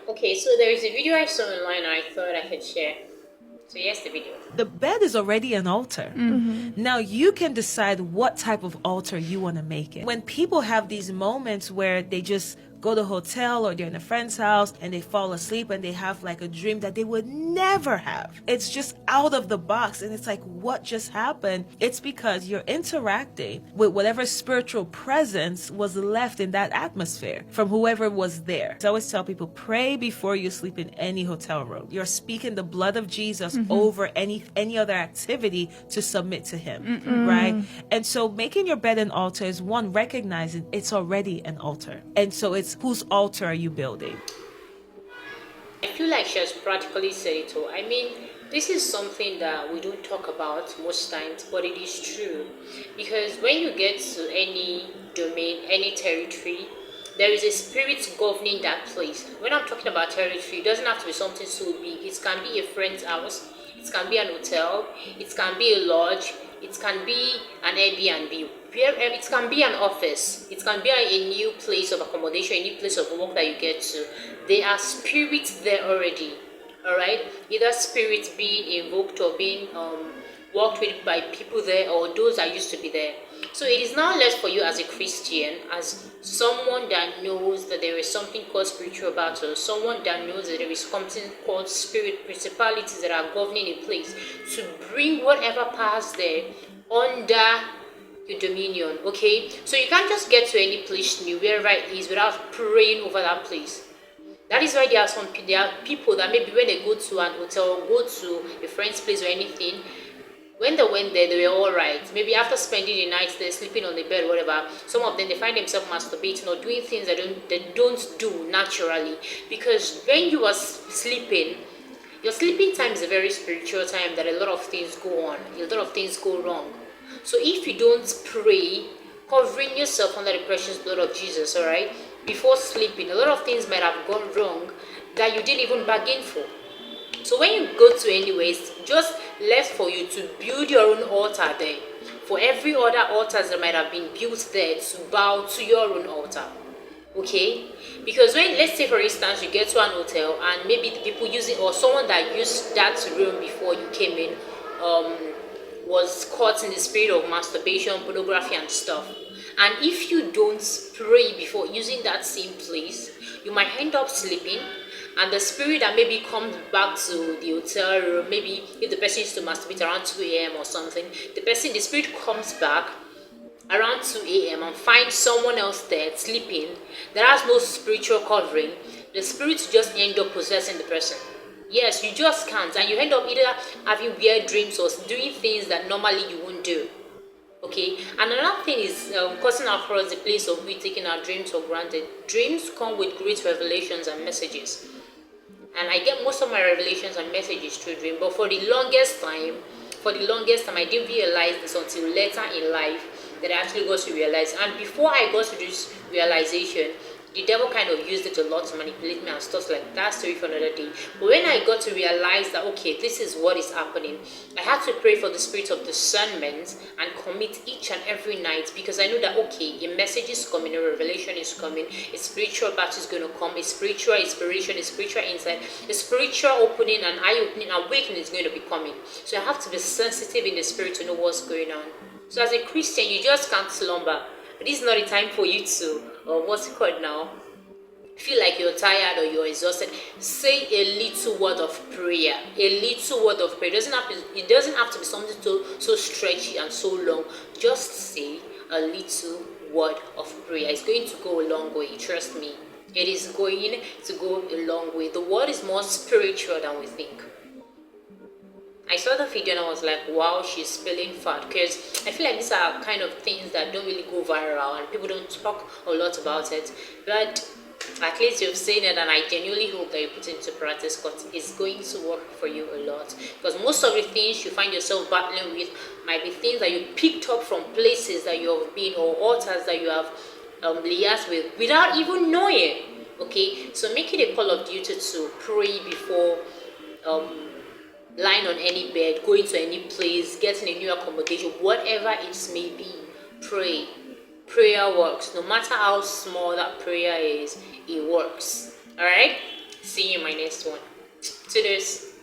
Okay, so there is a video I saw online and I thought I could share. So here's the video. The bed is already an altar. Now you can decide what type of altar you want to make it. When people have these moments where they just go to a hotel or they're in a friend's house and they fall asleep and they have like a dream that they would never have. It's just out of the box and it's like, what just happened? It's because you're interacting with whatever spiritual presence was left in that atmosphere from whoever was there. So I always tell people, pray before you sleep in any hotel room. You're speaking the blood of Jesus over any other activity to submit to him, right? And so making your bed an altar is one, recognizing it's already an altar. And so it's whose altar are you building? I feel like she has practically said it all. I mean, this is something that we don't talk about most times, but it is true. Because when you get to any domain, any territory, there is a spirit governing that place. When I'm talking about territory, it doesn't have to be something so big. It can be a friend's house, it can be an hotel, it can be a lodge, it can be an Airbnb, it can be an office, it can be a new place of accommodation, a new place of work that you get to. There are spirits there already, all right? Either spirits being invoked or being worked with by people there or those that used to be there. So it is now left for you as a Christian, as someone that knows that there is something called spiritual battle, someone that knows that there is something called spirit principalities that are governing a place, to bring whatever powers there under your dominion, okay? So you can't just get to any place new, wherever it is, without praying over that place. That is why there are people that maybe when they go to an hotel or go to a friend's place or anything, when they went there, they were all right. Maybe after spending the night there, sleeping on the bed, whatever, some of them, they find themselves masturbating or doing things that they don't do naturally. Because when you are sleeping, your sleeping time is a very spiritual time that a lot of things go on, a lot of things go wrong. So if you don't pray, covering yourself under the precious blood of Jesus, all right, before sleeping, a lot of things might have gone wrong that you didn't even bargain for. So when you go to anywhere, it's just left for you to build your own altar there. For every other altars that might have been built there, to bow to your own altar. Okay? Because when, let's say for instance, you get to an hotel and maybe the people using, or someone that used that room before you came in, was caught in the spirit of masturbation, pornography and stuff. And if you don't pray before using that same place, you might end up sleeping, and the spirit that maybe comes back to the hotel room, maybe if the person used to masturbate around 2 a.m. or something, the spirit comes back around 2 a.m. and finds someone else there sleeping that has no spiritual covering. The spirit just end up possessing the person. Yes, you just can't, and you end up either having weird dreams or doing things that normally you wouldn't do. Okay, and another thing is cutting across the place of we taking our dreams for granted. Dreams come with great revelations and messages, and I get most of my revelations and messages through dream. But for the longest time, I didn't realize this until later in life that I actually got to realize. And before I got to this realization, the devil kind of used it a lot to manipulate me and stuff like that. Story for another day. But when I got to realize that, okay, this is what is happening, I had to pray for the spirit of discernment and commit each and every night, because I know that, okay, a message is coming, a revelation is coming, a spiritual battle is going to come, a spiritual inspiration, a spiritual insight, a spiritual opening and eye-opening awakening is going to be coming. So I have to be sensitive in the spirit to know what's going on. So as a Christian, you just can't slumber. This is not the time for you to, what's it called now, feel like you're tired or you're exhausted. Say a little word of prayer. A little word of prayer. It doesn't have to be something so stretchy and so long. Just say a little word of prayer. It's going to go a long way. Trust me. It is going to go a long way. The word is more spiritual than we think. I saw the video and I was like, wow, she's spilling fat, because I feel like these are kind of things that don't really go viral and people don't talk a lot about it. But at least you've seen it, and I genuinely hope that you put it into practice, because it's going to work for you a lot. Because most of the things you find yourself battling with might be things that you picked up from places that you have been, or altars that you have liaised with without even knowing. Okay, so make it a call of duty to pray before lying on any bed, going to any place, getting a new accommodation, whatever it may be. Pray. Prayer works. No matter how small that prayer is, it works. Alright? See you in my next one. To this.